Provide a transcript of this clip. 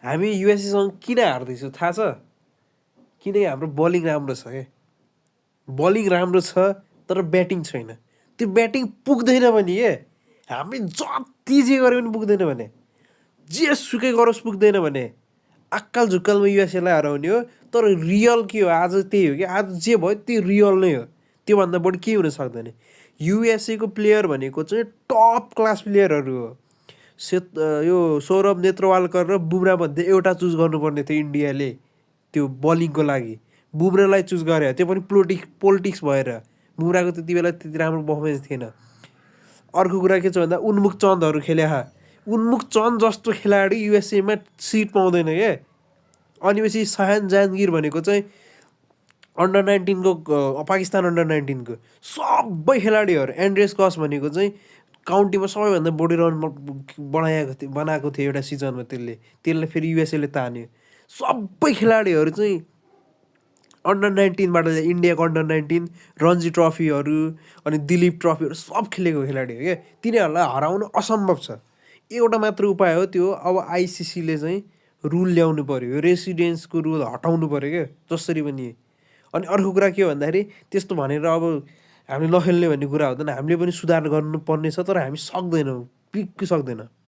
हामी युएसएसँग किन हार्दैछौँ थाहा छ? किनकि हाम्रो बलिङ राम्रो छ क्या। बलिङ राम्रो छ तर ब्याटिङ छैन। त्यो ब्याटिङ पुग्दैन भने हामी जति जे गरे पनि पुग्दैन भने, जे सुकै गरोस् पुग्दैन भने अक्कल झुक्कलमा युएसएलाई हराउने हो। तर रियल के हो आज त्यही हो कि आज जे भयो त्यो रियल नै हो, त्योभन्दा बढी केही हुन सक्दैन। युएसएको प्लेयर भनेको चाहिँ टप क्लास प्लेयरहरू हो। यो सौरभ नेत्रवालकर र बुमरामध्ये एउटा चुज गर्नुपर्ने थियो इन्डियाले त्यो बलिङको लागि। बुमरालाई चुज गरे, त्यो पनि पोलिटिक्स भएर। बुमराको त्यति बेला त्यति राम्रो पर्फर्मेन्स थिएन। अर्को कुरा के छ भन्दा उन्मुख चन्दहरू खेल्या। उन्मुख चन्द जस्तो खेलाडी युएसएमा सिट पाउँदैन क्या। अनि पछि सहान जहाङ्गीर भनेको चाहिँ अन्डर 19 को पाकिस्तान अन्डर 19 को सबै खेलाडीहरू। एन्ड्रेस कस भनेको चाहिँ काउन्टीमा सबैभन्दा बढी रन बनाएको थियो एउटा सिजनमा। त्यसले फेरि युएसएले तान्यो। सबै खेलाडीहरू चाहिँ अन्डर 19बाट इन्डियाको अन्डर 19 रणजी ट्रफीहरू अनि दिलीप ट्रफीहरू सब खेलेको खेलाडी हो क्या। तिनीहरूलाई हराउनु असम्भव छ। एउटा मात्र उपाय हो त्यो, अब आइसिसीले चाहिँ रुल ल्याउनु पऱ्यो, रेसिडेन्सको रुल हटाउनु पऱ्यो क्या जसरी पनि। अनि अर्को कुरा के हो भन्दाखेरि त्यस्तो भनेर अब हामी नखेल्ने भन्ने कुरा हुँदैन। हामीले पनि सुधार गर्नुपर्ने छ, तर हामी सक्दैनौँ, सक्दैन।